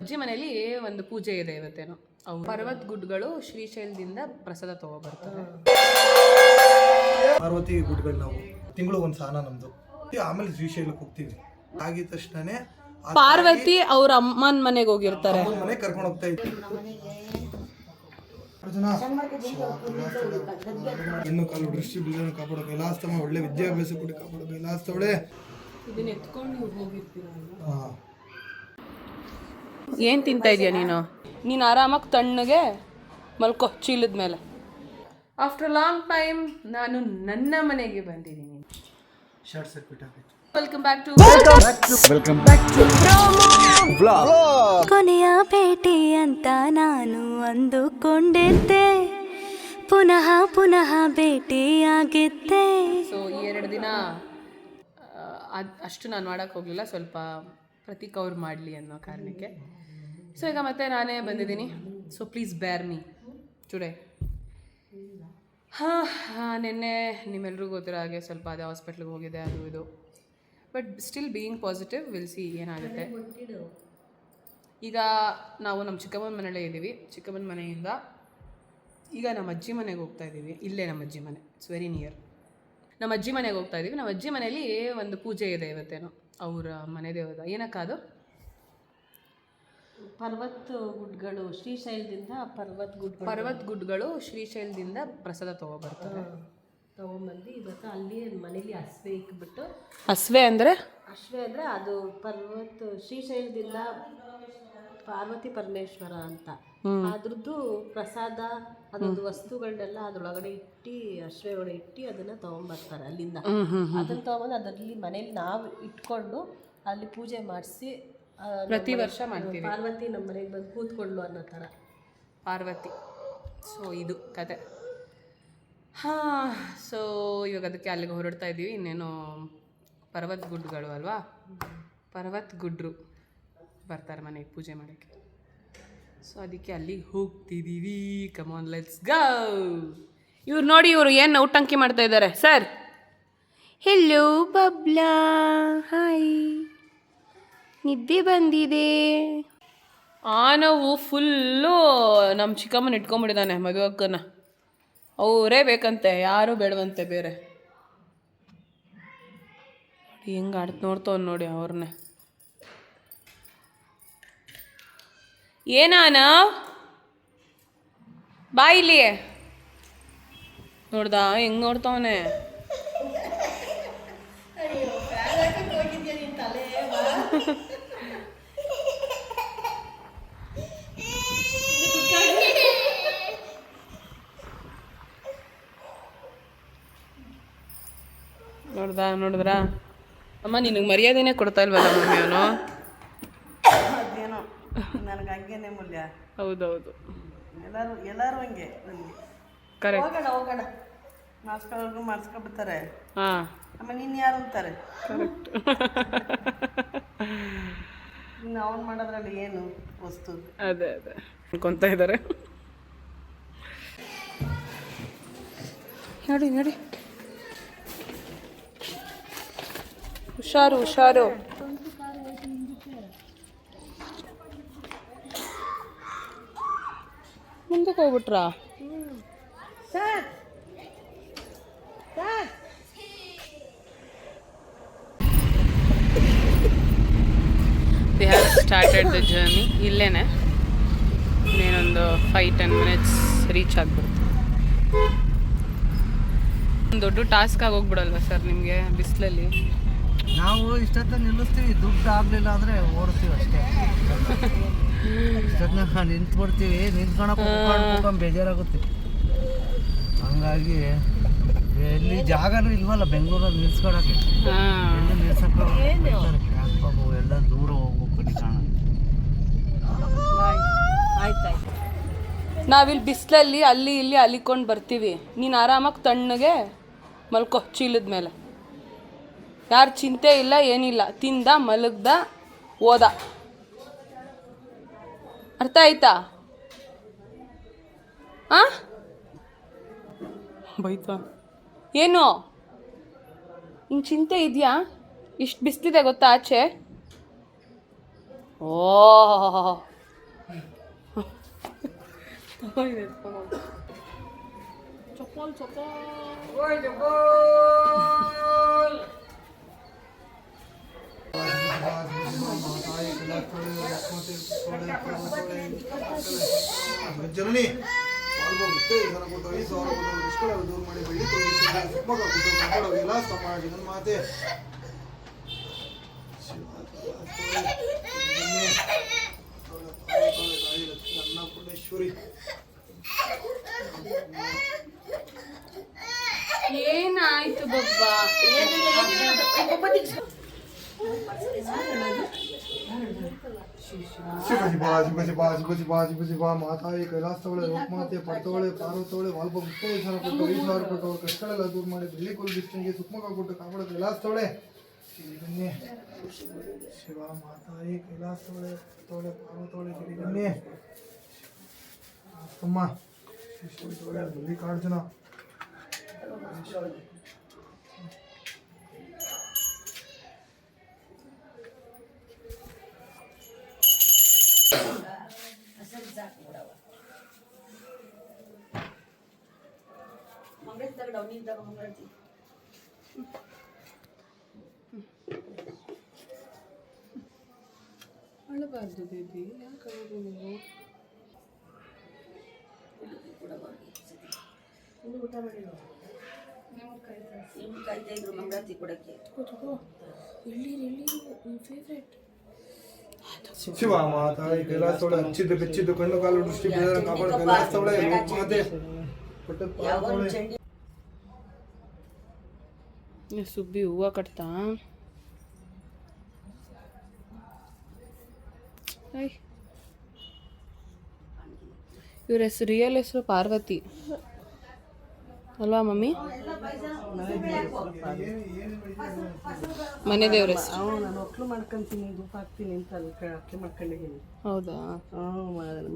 ಅಜ್ಜಿ ಮನೆಯಲ್ಲಿ ಒಂದು ಪೂಜೆ ಇದೆ ಇವತ್ತೇನೋ. ಅವು ಪರ್ವತ್ ಗುಡ್ಗಳು ಶ್ರೀಶೈಲದಿಂದ ಪ್ರಸಾದ ತಗೋಬರ್ತಾರೆ. ಪಾರ್ವತಿ ಗುಡ್ಗಳು ನಾವು ತಿಂಗಳು ಒಂದು ಸ್ನಾನ ನಮ್ದು. ಆಮೇಲೆ ಶ್ರೀಶೈಲಕ್ಕೆ ಹೋಗ್ತೀವಿ. ಆಗಿದ ತಕ್ಷಣನೇ ಪಾರ್ವತಿ ಅವ್ರ ಅಮ್ಮನ ಮನೆಗೆ ಹೋಗಿರ್ತಾರೆ. ಮನೆ ಕರ್ಕೊಂಡು ಹೋಗ್ತಾ ಇದ್ವಿ. ಹೆಣ್ಣು ಕಾಲು ದೃಷ್ಟಿ ಬೀಳನ್ನು ಕಾಪಾಡೋ ಕೈಲಾಸ್ತಮ, ಒಳ್ಳೆ ವಿದ್ಯಾಭ್ಯಾಸ ಕೂಡ ಕಾಪಾಡೋ ಕೈಲಾಸ್ತವಳೆ. ಇದನ್ನ ಎತ್ಕೊಂಡು ಹೋಗಿರ್ತೀರಲ್ಲ. ಏನು ತಿಂತಾ ಇದೀಯ ನೀನು ಆರಾಮಾಗಿ ತಣ್ಣಗೆ ಮಲ್ಕೋ ಚೀಲದ ಮೇಲೆ. ಆಫ್ಟರ್ ಲಾಂಗ್ ಟೈಮ್ ನಾನು ನನ್ನ ಮನೆಗೆ ಬಂದಿದ್ದೀನಿ. ಶಾರ್ಟ್ ಸರ್ಕ್ಯೂಟ್ ಆಗಿತ್ತು. ವೆಲ್ಕಮ್ ಬ್ಯಾಕ್ ಟು ಕೊನೆಯ ಭೇಟಿ ಅಂತ ನಾನು ಅಂದುಕೊಂಡಿದ್ದೆ, ಪುನಃ ಪುನಃ ಭೇಟಿಯಾಗಿದ್ದೆ. ಸೊ ಈ 2 ದಿನ ಅಷ್ಟು ನಾನು ಮಾಡೋಕ್ಕೆ ಹೋಗಲಿಲ್ಲ, ಸ್ವಲ್ಪ ಪ್ರತೀಕ್ ಅವ್ರು ಮಾಡಲಿ ಅನ್ನೋ ಕಾರಣಕ್ಕೆ. ಸೊ ಈಗ ಮತ್ತೆ ನಾನೇ ಬಂದಿದ್ದೀನಿ. ಸೊ ಪ್ಲೀಸ್ ಬೇರ್ ಮೀ ಟುಡೇ. ನಿನ್ನೆ ನಿಮ್ಮೆಲ್ರಿಗೂ ಗೊತ್ತಿರೋ ಹಾಗೆ ಸ್ವಲ್ಪ ಅದೇ ಹಾಸ್ಪಿಟ್ಲಿಗೆ ಹೋಗಿದೆ, ಅದು ಇದು. But still being positive, will see ಏನಾಗುತ್ತೆ. ಈಗ ನಾವು ನಮ್ಮ ಚಿಕ್ಕಮ್ಮನ ಮನೆಯಲ್ಲೇ ಇದ್ದೀವಿ. ಚಿಕ್ಕಮ್ಮನ ಮನೆಯಿಂದ ಈಗ ನಮ್ಮ ಅಜ್ಜಿ ಮನೆಗೆ ಹೋಗ್ತಾ ಇದ್ದೀವಿ. ಇಲ್ಲೇ ನಮ್ಮ ಅಜ್ಜಿ ಮನೆ, ಇಟ್ಸ್ ವೆರಿ ನಿಯರ್. ನಮ್ಮ ಅಜ್ಜಿ ಮನೆಗೆ ಹೋಗ್ತಾ ಇದ್ದೀವಿ. ನಮ್ಮ ಅಜ್ಜಿ ಮನೆಯಲ್ಲಿ ಒಂದು ಪೂಜೆ ಇದೆ ಇವತ್ತೇನೋ, ಅವರ ಮನೆ ದೇವದ. ಏನಕ್ಕಾದು? ಪರ್ವತ್ ಗುಡ್ಗಳು ಶ್ರೀಶೈಲದಿಂದ ಪರ್ವತ್ ಗುಡ್ಗಳು ಶ್ರೀಶೈಲದಿಂದ ಪ್ರಸಾದ ತಗೋಬರ್ತಾರೆ. ತಗೊಂಬಂದು ಇವತ್ತು ಅಲ್ಲಿ ಮನೇಲಿ ಹಸ್ವೆ ಇಕ್ಬಿಟ್ಟು. ಹಸ್ವೆ ಅಂದರೆ ಅದು ಪರ್ವತ್ ಶ್ರೀಶೈಲದಿಂದ ಪಾರ್ವತಿ ಪರಮೇಶ್ವರ ಅಂತ ಅದ್ರದ್ದು ಪ್ರಸಾದ, ಅದೊಂದು ವಸ್ತುಗಳನ್ನೆಲ್ಲ ಅದ್ರೊಳಗಡೆ ಇಟ್ಟು ಅಶ್ವೆ ಒಳಗೆ ಇಟ್ಟು ಅದನ್ನ ತಗೊಂಬರ್ತಾರೆ ಅಲ್ಲಿಂದ. ಅದನ್ನ ತಗೊಂಬಂದು ಅದರಲ್ಲಿ ಮನೇಲಿ ನಾವು ಇಟ್ಕೊಂಡು ಅಲ್ಲಿ ಪೂಜೆ ಮಾಡಿಸಿ ಪ್ರತಿ ವರ್ಷ ಮಾಡ್ತೀವಿ. ಪಾರ್ವತಿ ನಮ್ಮ ಮನೆಗೆ ಬಂದು ಕೂತ್ಕೊಳ್ಳು ಅನ್ನೋ ಥರ ಪಾರ್ವತಿ. ಸೊ ಇದು ಕತೆ. ಸೊ ಇವಾಗ ಅದಕ್ಕೆ ಅಲ್ಲಿಗೆ ಹೊರಡ್ತಾ ಇದ್ದೀವಿ. ಇನ್ನೇನು ಪರ್ವತ್ ಗುಡ್ಗಳು ಅಲ್ವಾ, ಪರ್ವತ್ ಗುಡ್ರು ಬರ್ತಾರೆ ಮನೆಗೆ ಪೂಜೆ ಮಾಡೋಕ್ಕೆ. ಸೊ ಅದಕ್ಕೆ ಅಲ್ಲಿಗೆ ಹೋಗ್ತಿದ್ದೀವಿ. Come on let's go. ಇವ್ರು ನೋಡಿ, ಇವರು ಏನು ನೌಟಂಕಿ ಮಾಡ್ತಾ ಇದ್ದಾರೆ. ಸರ್ ಹೆಲೋ ಬಬ್ಲಾ, ಹಾಯ್, ನಿದ್ದೆ ಬಂದಿದೆ. ನಾವು ಫುಲ್ಲು ನಮ್ಮ ಚಿಕ್ಕಮ್ಮನ ಇಟ್ಕೊಂಡ್ಬಿಟ್ಟಿದ್ದಾನೆ ಮದುವೆ ಅಕ್ಕನ. ಅವರೇ ಬೇಕಂತೆ, ಯಾರೂ ಬೇಡವಂತೆ ಬೇರೆ. ನೋಡಿ ಹೆಂಗೆ ನೋಡ್ತವ್ ನೋಡಿ ಅವ್ರನ್ನೇ. ಏನಾನ ಬಾಯಿಲಿ ನೋಡ್ದ ಹೆಂಗೆ ನೋಡ್ತವನೆ. ನೋಡಿದ್ರಾ ಅಮ್ಮ, ನಿನಗೆ ಮರ್ಯಾದೆನೇ ಕೊಡ್ತಾ ಇಲ್ವಲ್ಲ ಮಮ್ಮಿ ಅವನು. ಅದೇನೋ ನನಗೆ ಹಂಗೇನೆ ಮೂಲ್ಯ. ಹೌದೌದು, ಎಲ್ಲರೂ ಹಂಗೆ. ಕರೆಕ್ಟ್. ಹೋಗೋಣ ಮಾಡಿಸ್ಕೊಬಿಡ್ತಾರೆ. ಹಾಂ, ಆಮೇಲೆ ನೀನು ಯಾರು ಅಂತಾರೆ. ಕರೆಕ್ಟ್. ಇನ್ನು ಅವ್ನು ಮಾಡೋದ್ರಲ್ಲಿ ಏನು ವಸ್ತು. ಅದೇ ಅನ್ಕೊಂತ ಇದ್ದಾರೆ. ನೋಡಿ ಹುಷಾರು. ಮುಂದಕ್ಕೆ ಹೋಗ್ಬಿಟ್ರಾ? We have started the journey. ಇಲ್ಲೇನೆ ಇನ್ನೇನೊಂದು 5-10 minutes ರೀಚ್ ಆಗ್ಬಿಡುತ್ತೆ. ಒಂದು ದೊಡ್ಡ ಟಾಸ್ಕ್ ಆಗೋಗ್ಬಿಡಲ್ವಾ ಸರ್ ನಿಮಗೆ ಬಿಸಿಲಲ್ಲಿ? ನಾವು ಇಷ್ಟೊತ್ತ ನಿಲ್ಲಿಸ್ತೀವಿ, ದುಡ್ಡು ಆಗಲಿಲ್ಲ ಅಂದರೆ ಓಡ್ತೀವಿ ಅಷ್ಟೇ. ಇಷ್ಟೊತ್ತ ನಿಂತ್ಬಿಡ್ತೀವಿ, ನಿಂತ್ಕೊಂಡು ಬೇಜಾರಾಗುತ್ತೆ. ಹಂಗಾಗಿ ಎಲ್ಲಿ ಜಾಗನೂ ಇಲ್ವಲ್ಲ ಬೆಂಗಳೂರಲ್ಲಿ ನಿಲ್ಸ್ಕೊಳಕ್ಕೆ. ಎಲ್ಲಿ ನಿಲ್ಸಕ್ಕೆ ಎಲ್ಲ ದೂರ ಹೋಗ್ಬೇಕು ನಿಧಾನ. ಆಯ್ತಾಯ್ತು. ನಾವಿಲ್ಲಿ ಬಿಸಿಲಲ್ಲಿ ಅಲ್ಲಿ ಇಲ್ಲಿ ಅಲಿಕೊಂಡು ಬರ್ತೀವಿ. ನೀನು ಆರಾಮಾಗಿ ತಣ್ಣಗೆ ಮಲ್ಕೋ ಚೀಲದ ಮೇಲೆ. ಯಾರು ಚಿಂತೆ ಇಲ್ಲ, ಏನಿಲ್ಲ. ತಿಂದ, ಮಲಗ್ದ, ಓದ. ಅರ್ಥ ಆಯ್ತಾ? ಬೈತಾ ಏನು ಹಿಂಗೆ ಚಿಂತೆ ಇದೆಯಾ? ಇಷ್ಟು ಬಿಸಿಲಿದೆ ಗೊತ್ತಾ ಆಚೆ? ಓ ಚಪ್ಪಲ್ ಜನನಿ ಪಾಲ್ಗೊಳ್ಳುತ್ತೆ ಇದರ ಕೊಟ್ಟು 5,000 ಕೊಟ್ಟು ದುಷ್ಕಳ ದೂರ ಮಾಡಿ ಬೆಳ್ಳಿ ತೊಗೊಂಡು ಸುಮ್ಮಗ ಕೊಟ್ಟು ಕಾಪಾಡೋದಿಲ್ಲ ಸಮಾಜ ನನ್ನ ಮಾತೆ ಅನ್ನಪೂರ್ಣೇಶ್ವರಿ ಏನಾಯ್ತು ಬಬ್ಬ? ಶಿವ ಮಾತಾಯಿ ಕೈಲಾಸವಳೆ ಲೋಕಮಾತೆ ಪಡ್ತವಳೆ ಪಾರ್ವತವಳೆ ವಾಲ್ಪ ಮುತ್ತೇಶ್ವರ ಕೊಟ್ಟು 5,000 ಕೊಟ್ಟು ಕಷ್ಟಗಳೆಲ್ಲ ದೂರ ಮಾಡಿ ಬೆಳ್ಳಿ ಕೊಲು ಬಿಸ್ಟಿಗೆ ಸುಕ್ಮಗ ಕೊಟ್ಟು ಕಾಪಾಡೋ ಕೈಲಾಸವಳೆ ಗಿರಿಗನ್ಯೆ ಶಿವ ಮಾತಾಯಿ ಕೈಲಾಸವಳೆ ಪಡ್ತವಳೆ ಪಾರ್ವತವಳೆ ಗಿರಿಗನ್ಯೆ ಅಮ್ಮ ಶಿವಳೆ ಮಲ್ಲಿಕಾರ್ಜುನ ಅಳಬಾರ್ದು ಬೇಬಿ, ಯಾಕೆ ಅಳೋದು ನೀವು? ಶಿವ ಮಾತಾಯಿ ಕೈಲಾಸವಳೆ ಹಚ್ಚಿದ್ದು ಬೆಚ್ಚಿದ್ದು ಕಣ್ಣು ಕಾಲು ದೃಷ್ಟಿ ಬೇರೆ ಕಾಪಾಡ ಕೈಲಾಸವಳೆ ಲೋಕಮಾತೆ ಪಟ್ಟದ ಪಾರ್ವತವಳೆ ಸುಬ್ಬಿ ಹೂವು ಕಟ್ತಾ ಇವ್ರ ಹೆಸರು ರಿಯಲ್ ಹೆಸರು ಪಾರ್ವತಿ ಅಲ್ವಾ ಮಮ್ಮಿ? ಮನೆ ದೇವ್ರ ಹೆಸರು. ನಾನು ಒಕ್ಲು ಮಾಡ್ಕೊಂತೀನಿ ಧೂಪ ಹಾಕ್ತೀನಿ ಅಂತ ಅಕ್ಕಿ ಮಾಡ್ಕೊಂಡಿದ್ದೀನಿ. ಹೌದಾ?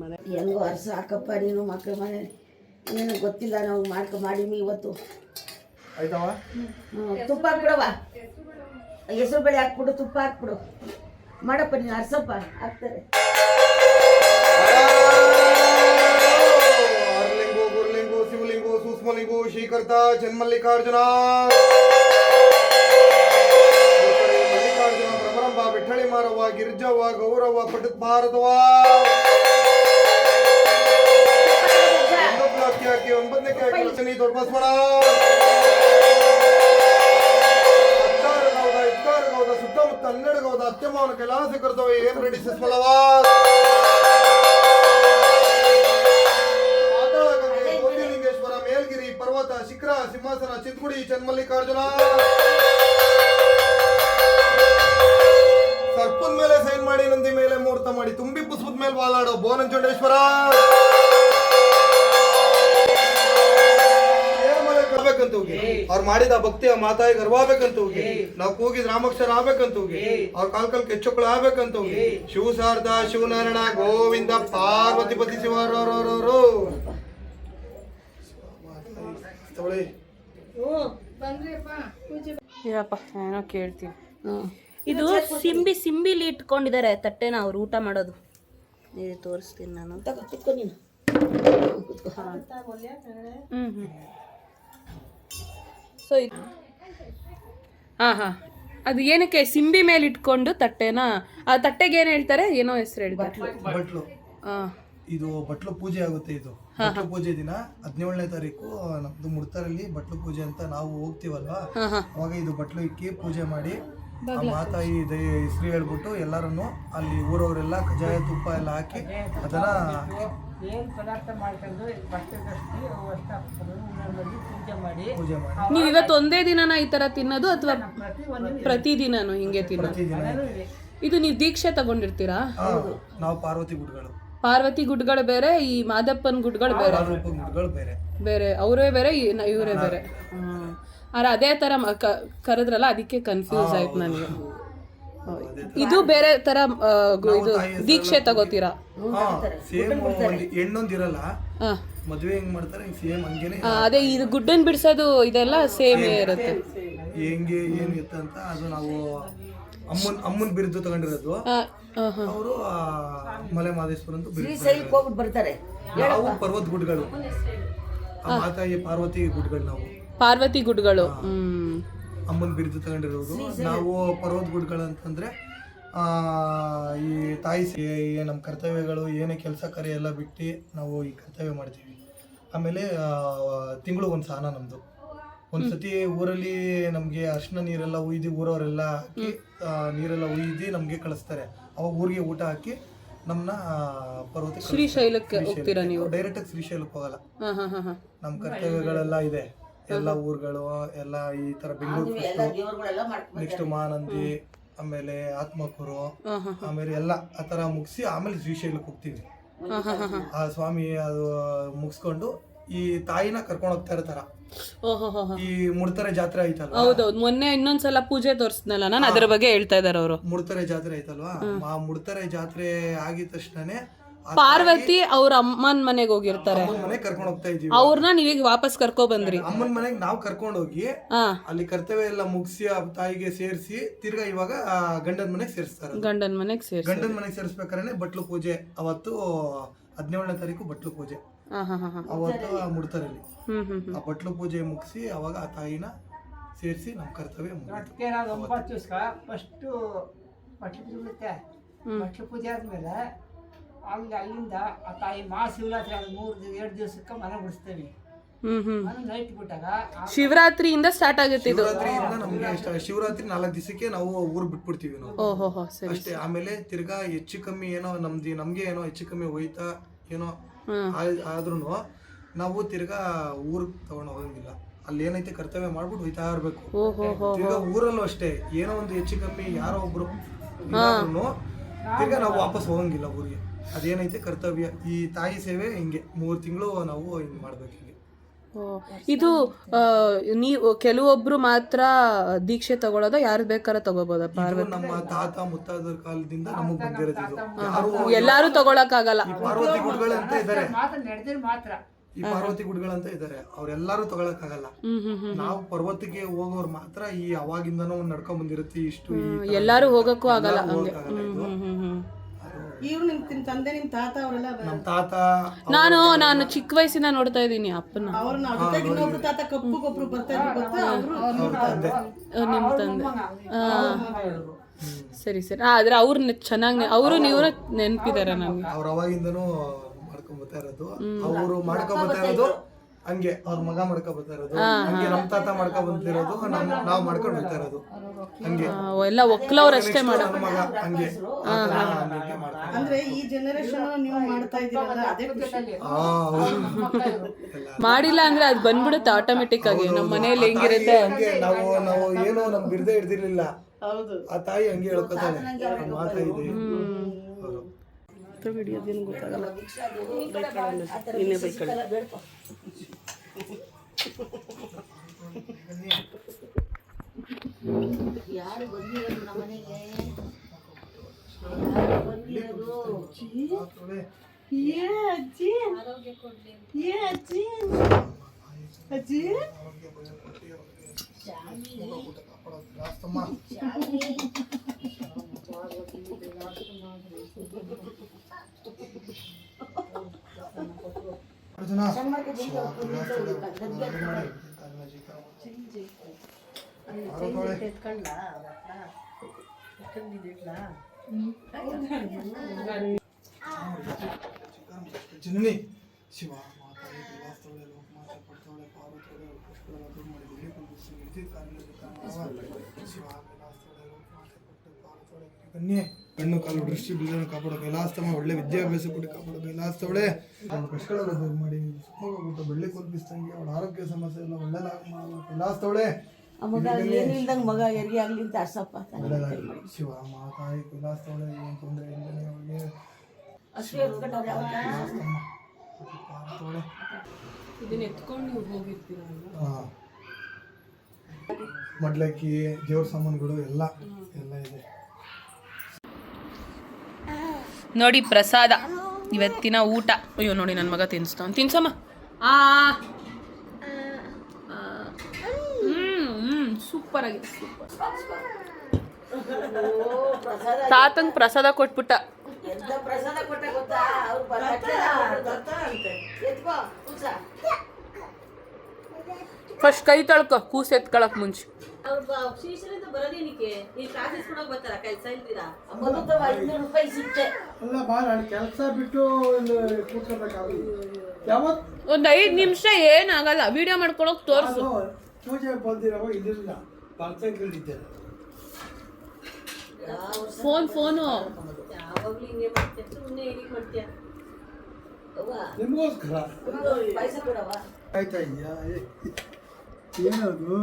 ಮನೆ ಹೆಂಗೋ ಅರ್ಸ ಹಾಕಪ್ಪ ನೀನು ಮಕ್ಕಳ ಮನೆ ಏನು ಗೊತ್ತಿಲ್ಲ ನಾವು ಮಾಡೀನಿ ಇವತ್ತು. ಆಯ್ತವ ತುಪ್ಪ ಹಾಕ್ಬಿಡವ, ಹೆಸರು ಬೇಳೆ ಹಾಕ್ಬಿಡು, ತುಪ್ಪ ಹಾಕ್ಬಿಡು ಮಾಡಪ್ಪ ನೀನು ಅರ್ಸಪ್ಪ ಹಾಕ್ತಾರೆ. ಆರ್ಲಿಂಗೋ ಗುರ್ಲಿಂಗೋ ಶಿವಲಿಂಗೋ ಸೂಕ್ಷ್ಮಲಿಂಗೋ ಶ್ರೀಕರ್ತ ಜನ್ಮಲ್ಲಿಕಾರ್ಜುನ ಮಲ್ಲಿಕಾರ್ಜುನ ಭ್ರಮರಂಬ ಬೆಟ್ಟಳಿ ಮಾರವ ಗಿರಿಜವ್ವ ಗೌರವ ಪಟ್ಟದ ಭಾರತವ ಹಾಕಿ 9ನೇ ಹಾಕಿ ದೊಡ್ಡ ಬಸವಣ ಗೌದ ಸುತ್ತಮುತ್ತ 12 ಗೌದ ಅತ್ಯಮಾವನ ಕೈಲಾಸ ಕರ್ತವೆ ಏನ್ ರೆಡಿ ಸಿಸ್ಮಲವ ಲಿಂಗೇಶ್ವರ ಮೇಲ್ಗಿರಿ ಪರ್ವತ ಶಿಖರ ಸಿಂಹಾಸನ ಚಿತ್ಗುಡಿ ಚನ್ಮಲ್ಲಿಕಾರ್ಜುನ ಸರ್ಪದ ಮೇಲೆ ಸೈನ್ ಮಾಡಿ ನಂದಿ ಮೇಲೆ ಮುಹೂರ್ತ ಮಾಡಿ ತುಂಬಿ ಪುಷ್ಪದ ಮೇಲೆ ವಾಲಾಡೋ ಬೋನಂಚೋಡೇಶ್ವರ ಆಗ್ಬೇಕಂತ ಹೋಗಿ ಅವ್ರು ಮಾಡಿದ ಭಕ್ತಿ ಮಾತಾಯಿ ಗರ್ವಾಗಬೇಕಂತ ಹೋಗಿ ನಾವು ಕೂಗಿದ ರಾಮಕ್ಷರ ಆಗ್ಬೇಕಂತ ಹೋಗಿ ಅವ್ರ ಕಾಲ್ ಕೆಚ್ಚೊಕ್ಕಳು ಆಗ್ಬೇಕಂತ ಹೋಗಿ ಶಿವಸಾರ್ಧ ಶಿವನಾರಾಯಣ ಗೋವಿಂದ ಪಾರ್ವತಿಪತಿ ಶಿವರವರು ಇರಪ್ಪ ಏನೋ ಕೇಳ್ತೀನಿ. ಇದು ಸಿಂಬಿಲಿ ಇಟ್ಕೊಂಡಿದ್ದಾರೆ ತಟ್ಟೆನ ಅವ್ರು ಊಟ ಮಾಡೋದು. ಇದು ತೋರಿಸ್ತೀನಿ ನಾನು. ಕುತ್ಕೊ ನೀನು. ಸೊ ಹಾಂ ಅದು ಏನಕ್ಕೆ ಸಿಂಬಿ ಮೇಲೆ ಇಟ್ಕೊಂಡು ತಟ್ಟೆನ, ಆ ತಟ್ಟೆಗೆ ಏನು ಹೇಳ್ತಾರೆ, ಏನೋ ಹೆಸರು ಹೇಳ್ತಾರೆ. ಬಟ್ಲು ಇದು ಬಟ್ಲು ಪೂಜೆ ಆಗುತ್ತೆ. ಇದು ಬಟ್ಲು ಪೂಜೆ ದಿನ 17ನೇ ತಾರೀಕು ನಮ್ದು ಮುಡ್ತಾರಲ್ಲಿ ಬಟ್ಲು ಪೂಜೆ ಅಂತ ನಾವು ಹೋಗ್ತೀವಲ್ವಾ, ಅವಾಗ ಇದು ಬಟ್ಲು ಇಕ್ಕಿ ಪೂಜೆ ಮಾಡಿ ಆ ಮಾತಾಯಿ ಹೆಸರು ಹೇಳ್ಬಿಟ್ಟು ಎಲ್ಲರನ್ನು ಅಲ್ಲಿ ಊರವರೆಲ್ಲ ಕಜಾಯ ತುಪ್ಪ ಎಲ್ಲ ಹಾಕಿ ಅದನ್ನ ಪೂಜೆ ಮಾಡಿ. ನೀವು ಇವತ್ತು ಒಂದೇ ದಿನನ ಈ ತರ ತಿನ್ನೋದು ಅಥವಾ ಪ್ರತಿದಿನನು ಹಿಂಗೆ ತಿನ್ನೋದು? ಇದು ನೀವು ದೀಕ್ಷೆ ತಗೊಂಡಿರ್ತೀರಾ? ನಾವು ಪಾರ್ವತಿ ಗುಡ್ಗಳು. ಪಾರ್ವತಿ ಗುಡ್ಗಳು ಬೇರೆ, ಈ ಮಾದಪ್ಪನ ಗುಡ್ಗಳು ಬೇರೆ ಗುಡ್ಗಳು ಬೇರೆ ಬೇರೆ, ಅವರೇ ಬೇರೆ ಇವರೇ ಬೇರೆ. ಆದ್ರೆ ಅದೇ ತರ ಕರೆದ್ರಲ್ಲ, ಅದಕ್ಕೆ ಕನ್ಫ್ಯೂಸ್ ಆಯ್ತು ನನಗೆ. ಇದು ಬೇರೆ ತರ ಇದು ದೀಕ್ಷೆ ತಗೋತೀರಾ? ಸೇಮ್ ಹೆಣ್ಣೊಂದಿರಲ್ಲ, ಮದುವೆ ಹೆಂಗ್ ಮಾಡ್ತಾರೆ ಸೇಮ್ ಹಂಗೇನೆ. ಅದೇ ಇದು ಗುಡ್ಡನ್ ಬಿಡ್ಸೋದು ಇದೆಲ್ಲ ಸೇಮ್ ಇರುತ್ತೆ. ಹೆಂಗೆ ಏನು ಇತ್ತು ಅಂತ ಅದು ನಾವು ಅಮ್ಮನ ಬಿರುದು ತಗೊಂಡಿರೋದು ಅವರು ಮಲೆ ಮಾದೇಶ್ವರ ಅಂತ ಬಿರುದು ಶ್ರೀಶೈಲಕ್ಕೆ ಹೋಗ್ಬಿಟ್ಟು ಬರ್ತಾರೆ. ನಾವು ಪರ್ವತ ಗುಡ್ಗಳು, ಆ ಮಾತಾಯಿ ಪಾರ್ವತಿ ಗುಡ್ಗಳು ನಾವು ಪಾರ್ವತಿ ಗುಡ್ಗಳು. ಅಮ್ಮನ ಬಿರುದು ತಗೊಂಡಿರೋದು ನಾವು ಪರ್ವತ ಗುಡ್ಗಳು ಅಂತಂದ್ರೆ ಈ ತಾಯಿ ನಮ್ಮ ಕರ್ತವ್ಯಗಳು ಏನೇ ಕೆಲಸ ಕಾರ್ಯ ಎಲ್ಲ ಬಿಟ್ಟು ನಾವು ಈ ಕರ್ತವ್ಯ ಮಾಡ್ತೀವಿ. ಆಮೇಲೆ ತಿಂಗಳು ಒಂದು ಸ್ನಾನ ನಮ್ಮದು. ಒಂದ್ಸತಿ ಊರಲ್ಲಿ ನಮಗೆ ಅರ್ಶಿನ ನೀರೆಲ್ಲ ಉಯ್ದು ಊರವರೆಲ್ಲ ಹಾಕಿ ನೀರೆಲ್ಲ ಉಯ್ದು ನಮಗೆ ಕಳಿಸ್ತಾರೆ. ಅವಾಗ ಊರಿಗೆ ಊಟ ಹಾಕಿ ನಮ್ಮನ್ನ ಪರ್ವತ ಶ್ರೀಶೈಲಕ್ಕೆ ಹೋಗ್ತೀರಾ ನೀವು? ಡೈರೆಕ್ಟಾಗಿ ಶ್ರೀಶೈಲಕ್ಕೆ ಹೋಗಲ್ಲ. ನಮ್ಮ ಕರ್ತವ್ಯಗಳೆಲ್ಲ ಇದೆ, ಎಲ್ಲ ಊರುಗಳು ಎಲ್ಲ ಈ ಥರ ಬೆಂಗಳೂರು ದೇವ್ರುಗಳೆಲ್ಲ ನೆಕ್ಸ್ಟ್ ಮಹಾನಂದಿ, ಆಮೇಲೆ ಆತ್ಮಕೂರು, ಆಮೇಲೆ ಎಲ್ಲ ಆ ಥರ ಮುಗಿಸಿ ಆಮೇಲೆ ಶ್ರೀಶೈಲಕ್ಕೆ ಹೋಗ್ತೀವಿ. ಆ ಸ್ವಾಮಿ ಅದು ಮುಗಿಸ್ಕೊಂಡು ಈ ತಾಯಿನ ಕರ್ಕೊಂಡು ಹೋಗ್ತಾ ಇರ್ತಾರ. ಈ ಮುಡ್ತಾರೆ ಜಾತ್ರೆ ಆಯ್ತಲ್ವಾ? ಹೌದೌದು, ಮೊನ್ನೆ ಇನ್ನೊಂದ್ಸಲ ಪೂಜೆ ತೋರಿಸ್ನಲ್ಲ ನಾನು, ಅದ್ರ ಬಗ್ಗೆ ಹೇಳ್ತಾ ಇದಾರೆ ಅವರು. ಮುಡ್ತಾರೆ ಜಾತ್ರೆ ಆಯ್ತಲ್ವಾ? ಆ ಮುಡ್ತಾರೆ ಜಾತ್ರೆ ಆಗಿದ ತಕ್ಷಣನೇ ಪಾರ್ವತಿ ಅವ್ರ ಅಮ್ಮನ ಮನೆಗೆ ಹೋಗಿರ್ತಾರೆ, ಮನೆಗೆ ಕರ್ಕೊಂಡು ಹೋಗ್ತಾ ಇದೀವಿ. ಅವ್ರನ್ನ ನೀವೀಗ ವಾಪಸ್ ಕರ್ಕೊ ಬಂದ್ರಿ. ಅಮ್ಮನ ಮನೆಗೆ ನಾವು ಕರ್ಕೊಂಡು ಹೋಗಿ ಅಲ್ಲಿ ಕರ್ತವ್ಯ ಎಲ್ಲ ಮುಗಿಸಿ ಆ ತಾಯಿಗೆ ಸೇರಿಸಿ ತಿರ್ಗಾ ಇವಾಗ ಗಂಡನ ಮನೆಗೆ ಸೇರಿಸ್ತಾರೆ. ಗಂಡನ ಮನೆಗೆ ಸೇರಿ ಗಂಡನ ಮನೆಗೆ ಸೇರಿಸ್ಬೇಕಾದ್ರೆ ಬಟ್ಲು ಪೂಜೆ ಅವತ್ತು 17ನೇ ತಾರೀಕು ಬಟ್ಲು ಪೂಜೆ ಅವತ್ತು ಮುಡ್ತಾರಲ್ಲಿ ಆ ಬಟ್ಲು ಪೂಜೆ ಮುಗಿಸಿ ಅವಾಗ ಆ ತಾಯಿನ ಸೇರಿಸಿ ನಮ್ಮ ಕರ್ತವ್ಯ ಫಸ್ಟು ಬಟ್ಲು ಬೀಳುತ್ತೆ. ಬಟ್ಲು ಪೂಜೆ ಆದ್ಮೇಲೆ ಅಲ್ಲಿಂದ ಆ ತಾಯಿ ಮಹಾಶಿವರಾತ್ರಿ 2 ದಿವಸಕ್ಕೆ ಮನೆ ಬಿಡಿಸ್ತೇವೆ. ಮನೆ ನೈಟ್ ಬಿಟ್ಟಾಗ ಶಿವರಾತ್ರಿಯಿಂದ ಸ್ಟಾರ್ಟ್ ಆಗುತ್ತೆ ಇದು. ಶಿವರಾತ್ರಿಯಿಂದ ನಮ್ಗೆ ಶಿವರಾತ್ರಿ 4 ದಿವಸಕ್ಕೆ ನಾವು ಊರು ಬಿಟ್ಬಿಡ್ತೀವಿ ನಾವು ಅಷ್ಟೇ. ಆಮೇಲೆ ತಿರ್ಗಾ ಹೆಚ್ಚು ಕಮ್ಮಿ ಏನೋ ನಮ್ಗೆ ಏನೋ ಹೆಚ್ಚು ಕಮ್ಮಿ ಹೋಯ್ತಾ ಏನೋ ಆದ್ರೂ ನಾವು ತಿರ್ಗಾ ಊರಿಗೆ ತಗೊಂಡು ಹೋಗಂಗಿಲ್ಲ. ಅಲ್ಲಿ ಏನೈತೆ ಕರ್ತವ್ಯ ಮಾಡ್ಬಿಟ್ಟು ಹೋಯ್ತಾ ಇರ್ಬೇಕು. ತಿರ್ಗಾ ಊರಲ್ಲೂ ಅಷ್ಟೇ ಏನೋ ಒಂದು ಹೆಚ್ಚು ಕಮ್ಮಿ ಯಾರೋ ಒಬ್ರು ತಿರ್ಗಾ ನಾವು ವಾಪಸ್ ಹೋಗಂಗಿಲ್ಲ ಊರಿಗೆ. ಅದೇನೈತೆ ಕರ್ತವ್ಯ. ಈ ತಾಯಿ ಸೇವೆ ಹಿಂಗೆ 3 ತಿಂಗಳು ನಾವು ಹಿಂಗೆ ಮಾಡ್ಬೇಕು. ಹಿಂಗೆ ಇದು ನೀವು ಕೆಲವೊಬ್ರು ಮಾತ್ರ ದೀಕ್ಷೆ ತಗೊಳ್ಳೋದ, ಯಾರು ಬೇಕಾರ ತಗೋಬೋದ? ನಮ್ಮ ತಾತ ಮುತ್ತಾದರ ಕಾಲದಿಂದ ನಮಗ್ ಬಂದಿರೋದು ಇದು. ಯಾರು ಎಲ್ಲಾರು ತಗೊಳಕ್ ಆಗಲ್ಲ. ಈ ಪಾರ್ವತಿ ಗುಡ್ಗಳಂತ ಇದಾರೆ, ನಡೆದ್ರೆ ಮಾತ್ರ ಈ ಪಾರ್ವತಿ ಗುಡ್ಗಳಂತ ಇದಾರೆ, ಅವ್ರೆಲ್ಲಾರು ತಗೊಳಕ್ ಆಗಲ್ಲ. ನಾವು ಪರ್ವತಿಗೆ ಹೋಗೋರು ಮಾತ್ರ ಈ ಅವಾಗಿಂದನೂ ನಡ್ಕೊಂಡ್ ಬಂದಿರುತ್ತೆ. ಇಷ್ಟು ಎಲ್ಲಾರು ಹೋಗಕ್ಕೂ ಆಗಲ್ಲ. ಇವ್ರು ನಿಮ್ ತಂದೆ ನಿಮ್ ತಾತ ಅವರೆಲ್ಲ ನಮ್ ತಾತ ನಾನು ಚಿಕ್ಕ ವಯಸ್ಸಿನ ನೋಡ್ತಾ ಇದ್ದೀನಿ ಅಪ್ಪನ. ಅವ್ರನ್ನ ಜೊತೆಗೆ ಇನ್ನೊಬ್ರು ತಾತ ಕಪ್ಪು ಗೊಬ್ರು ಬರ್ತಾ ಇದ್ರು ಗೊತ್ತಾ? ನಿಮ್ ತಂದೆ. ಸರಿ ಆದ್ರೆ ಅವ್ರು ಚೆನ್ನಾಗಿ ಅವರು ನೀವು ನೆನ್ಪಿದಾರೆ ನಮ್ಗೆ. ಅವ್ರ ಅವಾಗಿಂದನೂ ಮಾಡ್ಕೊಂಬತ್ತಾ ಇರೋದು, ಅವರು ಮಾಡ್ಕೊಂಬತ್ತಾ ಇರೋದು ಹಂಗೆ. ಅವ್ರ ಮಗ ಮಾಡ್ಕೊಂಬತ್ತಾ ಇರೋದು ಹಂಗೆ, ನಮ್ ತಾತ ಮಾಡ್ಕೊಂಬಂತಿರೋದು ನಾವ್ ಮಾಡ್ಕೊಂಡು ಹೋಗ್ತಾ ಇರೋದು ಹಂಗೆ. ಎಲ್ಲ ಒಕ್ಲವ್ರು ಅಷ್ಟೇ ಮಗ ಹಂಗೆ ಅಂದ್ರೆ ಈ ಜನರೇಷನ್ ನೀವು ಮಾಡ್ತಾ ಇದೀರಲ್ಲ ಅದೇ ಖುಷಿ. ಮಾಡಿಲ್ಲ ಅಂದ್ರೆ ಅದು ಬಂದ್ಬಿಡುತ್ತೆ ಆಟೋಮೆಟಿಕ್ ಆಗಿ. ನಮ್ಮ ಮನೆಯಲ್ಲಿ ಹೆಂಗಿರುತ್ತೆ ನಾವು ಏನೋ ನಮ್ ಬಿರ್ದೆ ಹಿಡ್ದಿರ್ಲಿಲ್ಲ. ಹೌದು, ಆ ತಾಯಿ ಹಂಗೆ ಹೇಳ್ಕೊತಾಳೆ ಮಾತಾ ಇದೆ. ಹಿಡಿಯೋದೇನು ಗೊತ್ತಾಗಲ್ಲ. ಯಾರು ಬಂದಿರೋದು ನಮ್ಮ ಮನೆಗೆ? ಅಜ್ಜಿ ಅಜ್ಜಿ ಜನನಿ ಶಿವ ಮಾತಾಯಿ ಕೈಲಾಸದವಳೆ ಲೋಕಮಾತೆ ಪಡ್ತವಳೆ ಪಾರ್ವತವಳೆ ಪುಷ್ಪಗಳ ದುರ್ಮಡಿ ದಿಲ್ಲಿ ಕುಂದಿಸಿ ವಿದ್ಯುತ್ ಕಾರ್ಯದಲ್ಲಿ ಶಿವ ಕೈಲಾಸದವಳೆ ಲೋಕಮಾತೆ ಪಟ್ಟು ಪಾರ್ವತವಳೆ ಕನ್ಯೆ ಕಣ್ಣು ಕಾಲು ದೃಷ್ಟಿ ಬಿಲ್ಲನ್ನು ಕಾಪಾಡೋ ಕೈಲಾಸತಮ್ಮ, ಒಳ್ಳೆ ವಿದ್ಯಾಭ್ಯಾಸ ಕೊಡಿ ಕಾಪಾಡೋ ಕೈಲಾಸದವಳೆ. ಅವಳ ಕಷ್ಟಗಳ ದೂರ ಮಾಡಿ ಸುಮ್ಮನೆ ಬೆಳ್ಳಿ ಕೊಲ್ಪಿಸ್ತಂಗೆ ಅವಳ ಆರೋಗ್ಯ ಸಮಸ್ಯೆ ಎಲ್ಲ ಒಳ್ಳೆದಾಗಿ ಮಾಡೋ ಕೈಲಾಸದವಳೆ. ಮಗ ಏನು ಇಲ್ದಂಗೆ ಮಗ ಹೆರಿಗೆ ಆಗ್ಲಿ ಅಂತ ಅರ್ಸಪ್ಪ. ಶಿವ ಮಾತಾಯಿ ಕೈಲಾಸದವಳೆ ಏನು ತೊಂದರೆ ಇಲ್ಲದೆ ಅವಳಿಗೆ ಇದನ್ನ ಎತ್ಕೊಂಡು ನೀವು ಹೋಗಿರ್ತೀರಲ್ಲ. ಮಡ್ಲಕ್ಕಿ ದೇವ್ರ ಸಾಮಾನುಗಳು ಎಲ್ಲ ಇದೆ ನೋಡಿ. ಪ್ರಸಾದ ಇವತ್ತಿನ ಊಟ. ಅಯ್ಯೋ ನೋಡಿ ನನ್ನ ಮಗ ತಿನ್ನಿಸ್ತಾವ. ತಿನ್ಸಮ್ಮ. ಸೂಪರ್ ಆಗಿದೆ, ಸೂಪರ್. ತಾತಂಗೆ ಪ್ರಸಾದ ಕೊಟ್ಬಿಟ್ಟ. ಎಂತ ಪ್ರಸಾದ ಕೊಟ್ಟ ಗೊತ್ತಾ? ಅವ್ರು ಎತ್ಕೋ ಕೂಸ. ಫಸ್ಟ್ ಕೈ ತೊಳ್ಕೊ ಕೂಸು ಎತ್ಕೊಳಕ್ ಮುಂಚೆ. ಅವ್ರು ಶ್ರೀಶೈಲದಿಂದ ಬರೋದೇನಿಕ್ಕೆ ಈ ಕ್ಲಾಸಸ್ ಕೊಡೋಕೆ ಬರ್ತಾರ ಕೆಲಸ ಇಲ್ದಿರಾ? ಬದುಕವ 500 ರೂಪಾಯಿ ಸಿಕ್ತೆ. ಅಲ್ಲ ಬಾರ ಕೆಲಸ ಬಿಟ್ಟು ಕೂತ್ಕೋಬೇಕಾಗುತ್ತೆ. ಯಾವತ್ತು ಒಂದು 5 ನಿಮಿಷ ಏನಾಗಲ್ಲ, ವಿಡಿಯೋ ಮಾಡ್ಕೊಳಕ್ ತೋರಿಸು. ಪೂಜೆ ಬಂದಿರೋ ಇದಿಲ್ಲ ಬರ್ತೈತೆ. ಫೋನು ಯಾವಾಗ್ಲೂ ಹಿಂಗೆ ಮಾಡ್ತೀಯ, ಸುಮ್ಮನೆ ಇದಕ್ಕೆ ಮಾಡ್ತೀಯ. ನಿಮಗೋಸ್ಕರ ಪಾಯಸ ಕೊಡವ. ಆಯ್ತಾ ಇದೆಯಾ? ಏನದು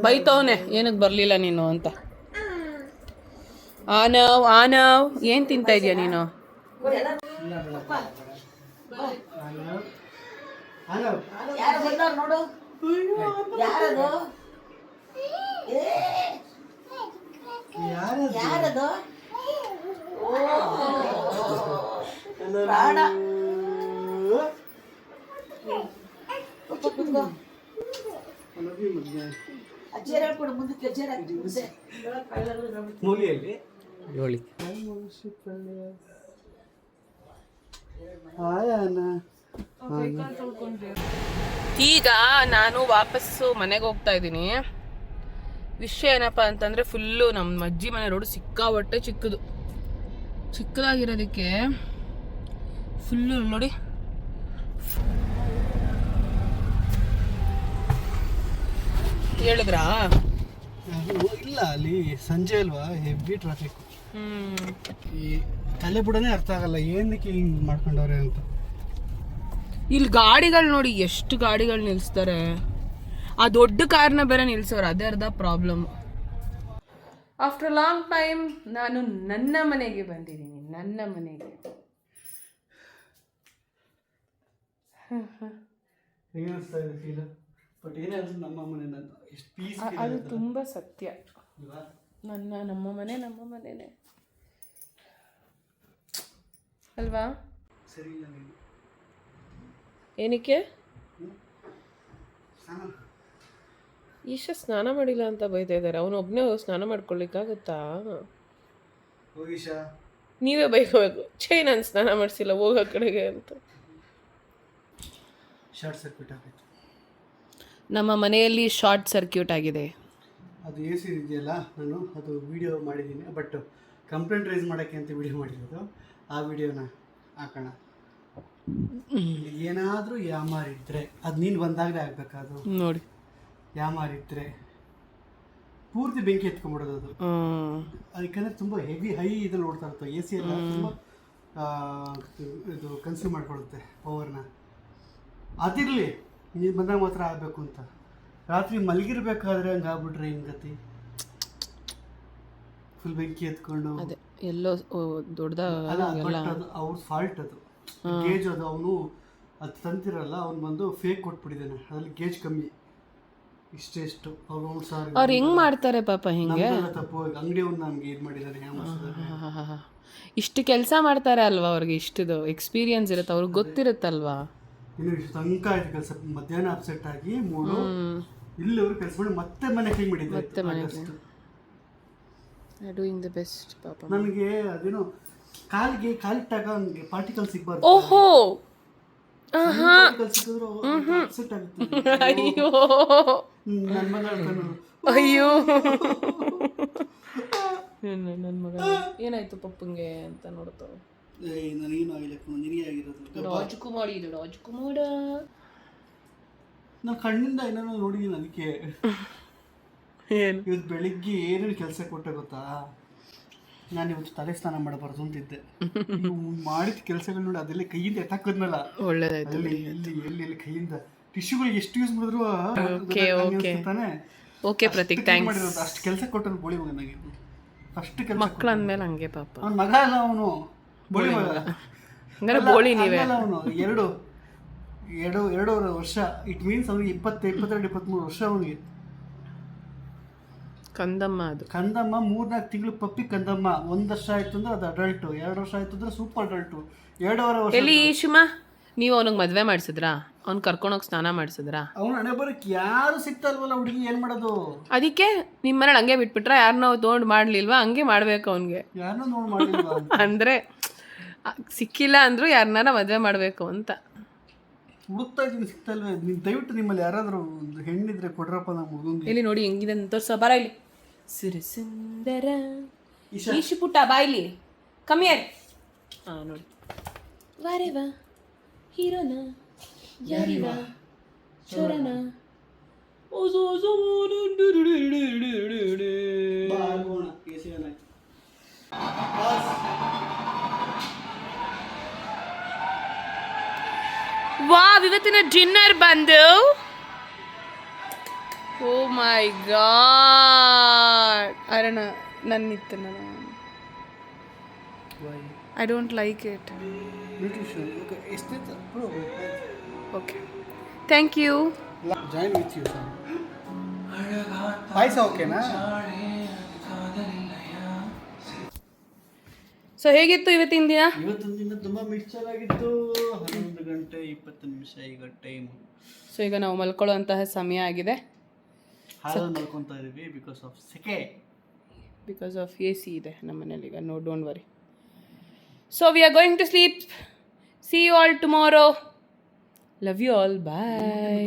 ಬೈತವನೆ ಏನಕ್ಕೆ ಬರಲಿಲ್ಲ ನೀನು ಅಂತ. ಆನವ್ ಏನು ತಿಂತಾ ಇದೀಯ ನೀನು? ಯಾರು ಬಂದವ್ರು ನೋಡು. ಯಾರದು? ಯಾರದು? ಪ್ರಾಣ. ಅಜ್ಜೇರ ಕೊಡು ಮುಂದಕ್ಕೆ. ಅಜ್ಜೇರ ಮೂಲಿಯಲ್ಲಿ ಹೇಳಿ. ಈಗ ನಾನು ವಾಪಸ್ಸು ಮನೆಗೆ ಹೋಗ್ತಾ ಇದ್ದೀನಿ. ವಿಷಯ ಏನಪ್ಪ ಅಂತಂದರೆ ಫುಲ್ಲು ನಮ್ಮ ಅಜ್ಜಿ ಮನೆ ರೋಡು ಸಿಕ್ಕಾಬಟ್ಟೆ ಚಿಕ್ಕದಾಗಿರೋದಕ್ಕೆ ಫುಲ್ಲು ನೋಡಿ ಹೇಳಿದ್ರಾ? ಇಲ್ಲ, ಅಲ್ಲಿ ಸಂಜೆ ಅಲ್ವಾ, ಹೆವಿ ಟ್ರಾಫಿಕ್. ಈ ತಲೆ ಬುಡನೇ ಅರ್ಥ ಆಗಲ್ಲ ಏನಕ್ಕೆ ಹಿಂಗ್ ಮಾಡ್ಕೊಂಡವ್ರೆ ಅಂತ. ಇಲ್ಲಿ ಗಾಡಿಗಳು ನೋಡಿ ಎಷ್ಟು ಗಾಡಿಗಳು ನಿಲ್ಲಿಸ್ತಾರೆ. ಆ ದೊಡ್ಡ ಕಾರ್ನ ಬೇರೆ ನಿಲ್ಸೋರು, ಅದೇ ಅರ್ಧ ಪ್ರಾಬ್ಲಮ್. ಆಫ್ಟರ್ ಲಾಂಗ್ ಟೈಮ್ ನಾನು ನನ್ನ ಮನೆಗೆ ಬಂದಿದ್ದೀನಿ. ನನ್ನ ಮನೆಗೆ ಹೇಗಿಸ್ತಾ ಇದೆ ಫೀಲ್? ಬಟ್ ಏನಾದ್ರು ನಮ್ಮ ಮನೆ ಎಷ್ಟು ಪೀಸ್. ಅದು ತುಂಬ ಸತ್ಯ. ನಮ್ಮ ಮನೆನೇ ಅಲ್ವಾ? ಸರಿ ಇಲ್ಲ ನೀನು ಏನಕ್ಕೆ ಈಶ ಸ್ನಾನ ಮಾಡಿಲ್ಲ ಅಂತ ಬೈತಾ ಇದ್ದಾರೆ. ಅವನೊಬ್ಬನೇ ಸ್ನಾನ ಮಾಡ್ಕೊಳ್ಳಿಕ್ಕಾಗುತ್ತಾ? ಹೋಗಿಶಾ ನೀವೇ ಬೈಕೋಬೇಕು, ನಾನು ಸ್ನಾನ ಮಾಡಿಸಿಲ್ಲ ಹೋಗೋ ಕಡೆಗೆ ಅಂತ. ಶಾರ್ಟ್ ಸರ್ಕ್ಯೂಟ್ ಆಗಿತ್ತು ನಮ್ಮ ಮನೆಯಲ್ಲಿ ಶಾರ್ಟ್ ಸರ್ಕ್ಯೂಟ್ ಆಗಿದೆ. ಅದು ಎ ಸಿ ಇದೆಯಲ್ಲ, ನಾನು ಅದು ವಿಡಿಯೋ ಮಾಡಿದ್ದೀನಿ. ಬಟ್ ಕಂಪ್ಲೇಂಟ್ ರೈಸ್ ಮಾಡೋಕ್ಕೆ ಅಂತ ವಿಡಿಯೋ ಮಾಡಿರೋದು. ಆ ವಿಡಿಯೋನ ಹಾಕೋಣ. ಏನಾದರೂ ಯಾಮಾರಿದ್ರೆ ಅದು ನೀನು ಬಂದಾಗಲೇ ಆಗಬೇಕದು. ನೋಡಿ, ಯಾಮಾರಿದ್ರೆ ಪೂರ್ತಿ ಬೆಂಕಿ ಎತ್ಕೊಂಡ್ಬಿಡೋದು ಅದು. ಅದಕ್ಕಂದ್ರೆ ತುಂಬ ಹೆವಿ ಹೈ ಇದ್ರಲ್ಲಿ ಓಡ್ತಾ ಇರುತ್ತೆ. ಎ ಸಿ ಎಲ್ಲ ತುಂಬ ಇದು ಕನ್ಸ್ಯೂಮ್ ಮಾಡ್ಕೊಳುತ್ತೆ ಪವರ್ನ. ಅದಿರಲಿ, ನೀನು ಬಂದಾಗ ಮಾತ್ರ ಆಗಬೇಕು ಅಂತ. ರಾತ್ರಿ ಮಲಗಿರ್ಬೇಕಾದ್ರೆ ಹಂಗೆ ಆಗ್ಬಿಟ್ರೆ ಹಿಂಗೆ ಗತಿ. ಫುಲ್ ಬೆಂಕಿ ಎತ್ಕೊಂಡು ಅದೇ ಎಲ್ಲೋ ದೊಡ್ಡದಾಗಲ್ಲ. ಅದು ಅವ್ರ ಫಾಲ್ಟ್, ಅದು ಗೇಜ್. ಅದು ಅವನು ಅದು ತಂತಿರಲ್ಲ, ಅವ್ನು ಬಂದು ಫೇಕ್ ಕೊಟ್ಬಿಟ್ಟಿದ್ದಾನೆ. ಅದ್ರಲ್ಲಿ ಗೇಜ್ ಕಮ್ಮಿ, ಇಷ್ಟೆಷ್ಟು ಅವ್ರು ಅವ್ರು ಹೆಂಗ್ ಮಾಡ್ತಾರೆ ಪಾಪ ಹಿಂಗೆ? ತಪ್ಪು ಅಂಗಡಿ ಅವ್ನು ನಮ್ಗೆ ಇದು ಮಾಡಿದ್ದಾರೆ. ಇಷ್ಟು ಕೆಲಸ ಮಾಡ್ತಾರೆ ಅಲ್ವಾ, ಅವ್ರಿಗೆ ಇಷ್ಟದು ಎಕ್ಸ್ಪೀರಿಯನ್ಸ್ ಇರುತ್ತೆ, ಅವ್ರಿಗೆ ಗೊತ್ತಿರುತ್ತಲ್ವಾ. ಇನ್ನು ಇಷ್ಟು ತನಕ ಆಯ್ತು ಕೆಲಸ. ಮಧ್ಯಾಹ್ನ ಅಪ್ಸೆಟ್ ಆಗಿ ಇಲ್ಲಿ ಅವರು ಕೆಲಸ ಮಾಡಿ ಮತ್ತೆ ಮನೆ ಕ್ಲೀನ್ ಮಾಡಿದ್ದಾರೆ. ಡೂಯಿಂಗ್ ದ ಬೆಸ್ಟ್ ಪಾಪ. ನನಗೆ ಅದೇನೋ ಕಾಲಿಗೆ ನನಗೆ ಪಾರ್ಟಿಕಲ್ ಸಿಗ್ಬಾರ್ದು. ಓಹೋ, ಪಾರ್ಟಿಕಲ್ ಸಿಕ್ಕಿದ್ರು ಅಪ್ಸೆಟ್ ಆಗುತ್ತೆ. ಅಯ್ಯೋ ನನ್ನ ಮಗ ಹೇಳ್ತಾನೆ, ಅಯ್ಯೋ ನನ್ನ ಮಗ ಏನಾಯ್ತು ಪಪ್ಪಂಗೆ ಅಂತ ನೋಡ್ತಾವೆ. ನನಗೇನು ಆಗಿಲ್ಲ, ನಿನಗೆ ಆಗಿರೋದು. ರಾಜ್ಕುಮಾರ್ ಇದು ರಾಜ್ಕುಮಾರ. ನಾನು ಕಣ್ಣಿಂದ ಏನೋ ನೋಡಿದ್ದೀನಿ. ಅದಕ್ಕೆ ಏನು ಇವತ್ತು ಬೆಳಿಗ್ಗೆ ಏನೇನು ಕೆಲಸ ಕೊಟ್ಟೆ ಗೊತ್ತಾ? ನಾನು ಇವತ್ತು ತಲೆ ಸ್ನಾನ ಮಾಡಬಾರ್ದು ಅಂತಿದ್ದೆ. ಮಾಡಿದ ಕೆಲಸಗಳು ನೋಡಿ, ಅದೆಲ್ಲ ಕೈಯಿಂದ ಎತ್ತಾಕೋದ್ನಲ್ಲ, ಒಳ್ಳೇದಾಯ್ತು. ಎಲ್ಲಿ ಕೈಯಿಂದ ಟಿಶ್ಯೂಗಳು ಎಷ್ಟು ಯೂಸ್ ಮಾಡಿದ್ರು ತಾನೆ. Okay Prateek, thanks. ಮಾಡಿರೋದು ಅಷ್ಟು ಕೆಲಸ ಕೊಟ್ಟನು ಬೋಳಿ ಮಗ. ನನಗೆ ಅಷ್ಟು ಕೆಲಸ ಮಕ್ಳು ಅಂದಮೇಲೆ ಹಂಗೆ ಪಾಪ. ಅವ್ನ ಮಗ ಅಲ್ಲ, ಅವನು ಬೋಳಿ ಮಗ. ಹಂಗಾರೆ ಬೋಳಿ ನೀವೇ. ಅವನು ಎರಡೂವರೆ ವರ್ಷ. ಇಟ್ ಮೀನ್ಸ್ ಅವನಿಗೆ 22-23 ವರ್ಷ. ಅವನಿಗೆ ಕಂದಮ್ಮ, ಅದು ಕಂದಮ್ಮ. 3-4 ತಿಂಗಳು ಪಪ್ಪಿ ಕಂದಮ್ಮ. 1 ವರ್ಷ ಆಯ್ತು ಅಂದ್ರೆ ಅದು ಅಡಲ್ಟು, 2 ವರ್ಷ ಆಯ್ತು ಅಂದ್ರೆ ಸೂಪರ್ ಅಡಲ್ಟು, 2.5 ವರ್ಷ. ಎಲ್ಲಿ ಶಿಮ ನೀವು ಅವನಿಗೆ ಮದುವೆ ಮಾಡಿಸಿದ್ರಾ? ಅವ್ನು ಕರ್ಕೊಂಡೋಗಿ ಸ್ನಾನ ಮಾಡಿಸಿದ್ರಾ? ಅವ್ನು ಹಣೆ ಬರಕ್ಕೆ ಯಾರು ಸಿಗ್ತಲ್ವಲ್ಲ ಹುಡುಗಿ, ಏನು ಮಾಡೋದು? ಅದಕ್ಕೆ ನಿಮ್ಮ ಮನೇಲಿ ಹಂಗೆ ಬಿಟ್ಬಿಟ್ರೆ ಯಾರನ್ನೋ ತೊಗೊಂಡು ಮಾಡಲಿಲ್ವಾ? ಹಂಗೆ ಮಾಡಬೇಕು ಅವನಿಗೆ. ಯಾರನ್ನೂ ನೋಡಿ ಮಾಡಿಲ್ವಾ? ಅಂದರೆ ಸಿಕ್ಕಿಲ್ಲ ಅಂದರೂ ಯಾರನ್ನಾರ ಮದುವೆ ಮಾಡಬೇಕು ಅಂತ ಹುಡುಕ್ತಾ ಇದ್ದೀನಿ, ಸಿಗ್ತಲ್ವೇ? ನೀವು ದಯವಿಟ್ಟು ನಿಮ್ಮಲ್ಲಿ ಯಾರಾದರೂ ಹೆಣ್ಣಿದ್ರೆ ಕೊಡ್ರಪ್ಪ ನಮ್ಮ ಹುಡುಗಂಗೆ. ಇಲ್ಲಿ ನೋಡಿ ಹೆಂಗಿದೆ ಅಂತ ತೋರ್ಸೋ. ಬರ ಇಲ್ಲಿ. ಸುರಸುಂದರ ಈಶು ಪುಟ್ಟ ಬಾ ಇಲ್ಲಿ. ಕಮ್ಮಿಯಾರಿ. ಹಾಂ ನೋಡಿ. ವಾರೇವ ಹೀರೋನ ಯಾರಿವ ಚೋರನ ವಾವ್, ಇವತ್ತಿನ ಡಿನ್ನರ್ ಬಂದು ಓ ಮೈ ಗಾಡ್ ಅರಣ ನನ್ನಿತ್ತು ನಾನು I don't like it. Okay, thank you. Join with you sir. ಪಾಯಸ ಓಕೆನಾ? ಸೊ ಹೇಗಿತ್ತು ಇವತ್ತಿನ ದಿನ? ಇವತ್ತೊಂದು ದಿನ ತುಂಬ ಮಿಕ್ಸರಾಗಿತ್ತು. 11 ಗಂಟೆ 20 ನಿಮಿಷ ಈಗ ಟೈಮ್. ಸೊ ಈಗ ನಾವು ಮಲ್ಕೊಳ್ಳುವಂತಹ ಸಮಯ ಆಗಿದೆ. ಹಾಲು ಮಲ್ಕೊತಾ ಇದೀವಿ ಬಿಕಾಸ್ ಆಫ್ ಸೆಕೆ. ಬಿಕಾಸ್ ಆಫ್ AC ಇದೆ ನಮ್ಮ ಮನೇಲಿ ಈಗ. No, don't worry. So we are going to sleep. See you all tomorrow. Love you all. Bye.